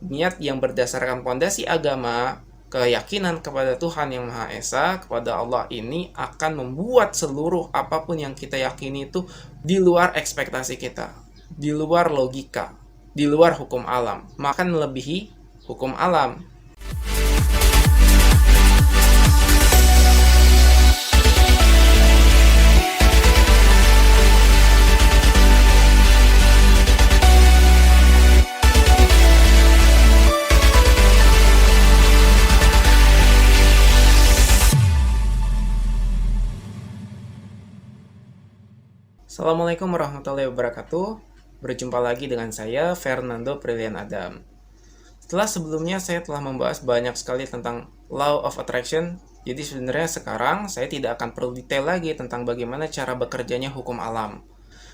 niat yang berdasarkan pondasi agama, keyakinan kepada Tuhan Yang Maha Esa, kepada Allah ini akan membuat seluruh apapun yang kita yakini itu di luar ekspektasi kita, di luar logika, di luar hukum alam, maka melebihi hukum alam. Assalamualaikum warahmatullahi wabarakatuh. Berjumpa lagi dengan saya, Fernando Prilian Adam. Setelah sebelumnya saya telah membahas banyak sekali tentang Law of Attraction, jadi sebenarnya sekarang saya tidak akan perlu detail lagi tentang bagaimana cara bekerjanya hukum alam.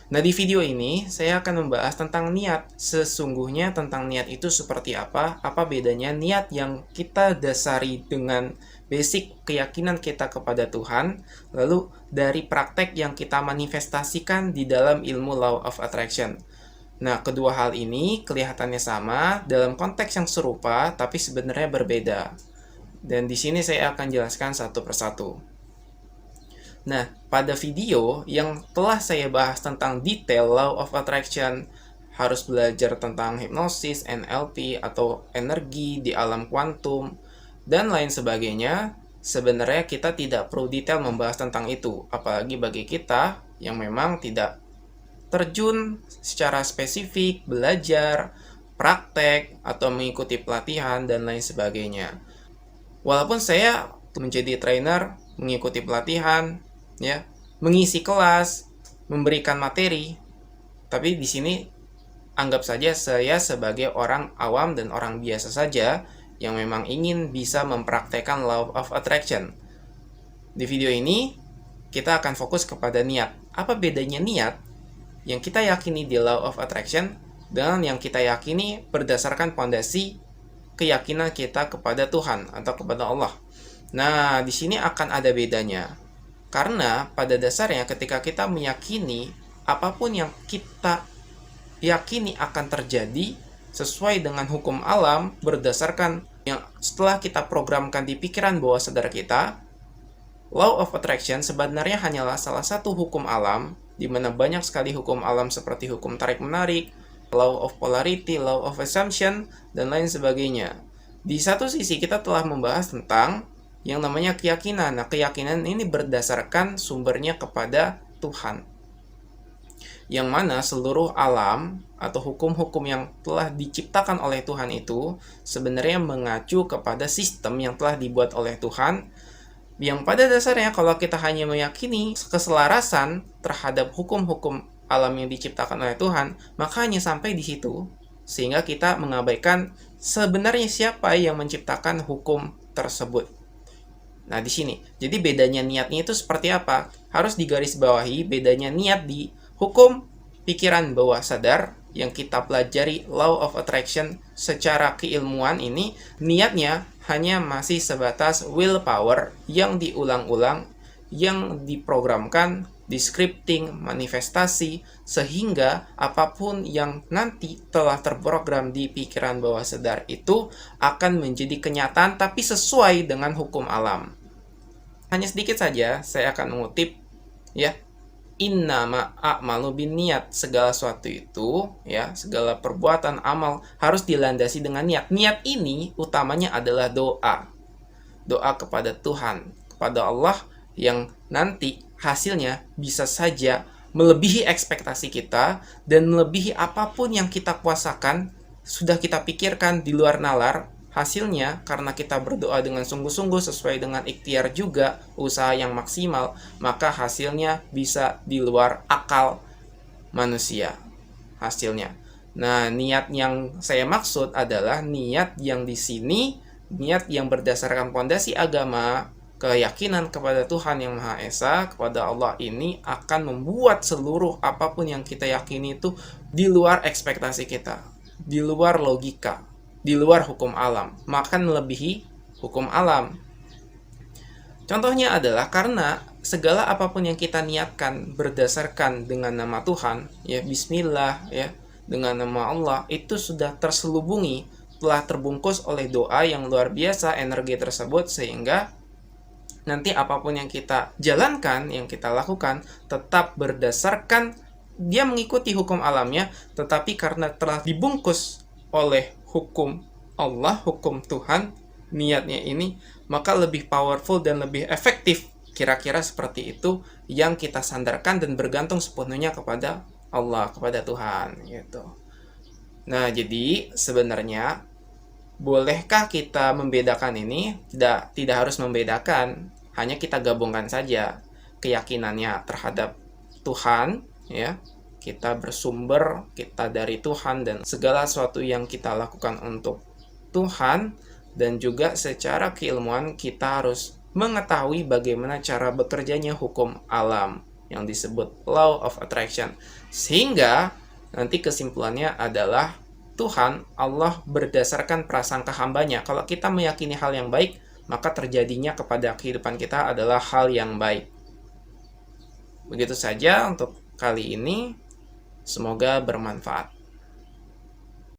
Nah, di video ini saya akan membahas tentang niat. Sesungguhnya tentang niat itu seperti apa bedanya niat yang kita dasari dengan basic keyakinan kita kepada Tuhan, lalu dari praktek yang kita manifestasikan di dalam ilmu Law of Attraction. Nah, kedua hal ini kelihatannya sama dalam konteks yang serupa, tapi sebenarnya berbeda. Dan di sini saya akan jelaskan satu persatu. Nah, pada video yang telah saya bahas tentang detail Law of Attraction, harus belajar tentang hipnosis, NLP, atau energi di alam kuantum, dan lain sebagainya, sebenarnya kita tidak perlu detail membahas tentang itu, apalagi bagi kita yang memang tidak terjun secara spesifik, belajar, praktek, atau mengikuti pelatihan, dan lain sebagainya. Walaupun saya menjadi trainer, mengikuti pelatihan, ya, mengisi kelas, memberikan materi, tapi di sini anggap saja saya sebagai orang awam dan orang biasa saja yang memang ingin bisa mempraktekkan Law of Attraction. Di video ini kita akan fokus kepada niat. Apa bedanya niat yang kita yakini di Law of Attraction dengan yang kita yakini berdasarkan pondasi keyakinan kita kepada Tuhan atau kepada Allah? Nah, di sini akan ada bedanya. Karena pada dasarnya ketika kita meyakini apapun yang kita yakini akan terjadi sesuai dengan hukum alam berdasarkan yang setelah kita programkan di pikiran bawah sadar kita, Law of Attraction sebenarnya hanyalah salah satu hukum alam, di mana banyak sekali hukum alam seperti hukum tarik-menarik, Law of Polarity, Law of Assumption, dan lain sebagainya. Di satu sisi kita telah membahas tentang yang namanya keyakinan. Nah, keyakinan ini berdasarkan sumbernya kepada Tuhan, yang mana seluruh alam atau hukum-hukum yang telah diciptakan oleh Tuhan itu sebenarnya mengacu kepada sistem yang telah dibuat oleh Tuhan, yang pada dasarnya kalau kita hanya meyakini keselarasan terhadap hukum-hukum alam yang diciptakan oleh Tuhan, maka hanya sampai di situ, sehingga kita mengabaikan sebenarnya siapa yang menciptakan hukum tersebut. Nah, di sini, jadi bedanya niatnya itu seperti apa? Harus digarisbawahi bedanya niat di hukum pikiran bawah sadar yang kita pelajari Law of Attraction secara keilmuan ini, niatnya hanya masih sebatas willpower yang diulang-ulang, yang diprogramkan, di-scripting, manifestasi, sehingga apapun yang nanti telah terprogram di pikiran bawah sadar itu akan menjadi kenyataan tapi sesuai dengan hukum alam. Hanya sedikit saja saya akan mengutip, ya, innama a'malu binniyat, segala sesuatu itu, ya, segala perbuatan amal harus dilandasi dengan niat. Niat ini utamanya adalah doa. Doa kepada Tuhan, kepada Allah, yang nanti hasilnya bisa saja melebihi ekspektasi kita dan melebihi apapun yang kita kuasakan, sudah kita pikirkan di luar nalar. Hasilnya, karena kita berdoa dengan sungguh-sungguh sesuai dengan ikhtiar juga, usaha yang maksimal, maka hasilnya bisa di luar akal manusia. Hasilnya. Nah, niat yang saya maksud adalah niat yang di sini, niat yang berdasarkan pondasi agama, keyakinan kepada Tuhan Yang Maha Esa, kepada Allah ini akan membuat seluruh apapun yang kita yakini itu di luar ekspektasi kita, di luar logika, di luar hukum alam, maka melebihi hukum alam. Contohnya adalah karena segala apapun yang kita niatkan berdasarkan dengan nama Tuhan, ya, Bismillah, ya, dengan nama Allah, itu sudah terselubungi telah terbungkus oleh doa yang luar biasa, energi tersebut, sehingga nanti apapun yang kita jalankan, yang kita lakukan, tetap berdasarkan dia mengikuti hukum alamnya, tetapi karena telah dibungkus oleh hukum Allah, hukum Tuhan, niatnya ini, maka lebih powerful dan lebih efektif. Kira-kira seperti itu yang kita sandarkan dan bergantung sepenuhnya kepada Allah, kepada Tuhan, gitu. Nah, jadi sebenarnya bolehkah kita membedakan ini? Tidak harus membedakan, hanya kita gabungkan saja keyakinannya terhadap Tuhan, ya. Kita bersumber, kita dari Tuhan, dan segala sesuatu yang kita lakukan untuk Tuhan, dan juga secara keilmuan kita harus mengetahui bagaimana cara bekerjanya hukum alam yang disebut law of attraction. Sehingga nanti kesimpulannya adalah Tuhan, Allah, berdasarkan prasangka hambanya. Kalau kita meyakini hal yang baik, maka terjadinya kepada kehidupan kita adalah hal yang baik. Begitu saja untuk kali ini. Semoga bermanfaat.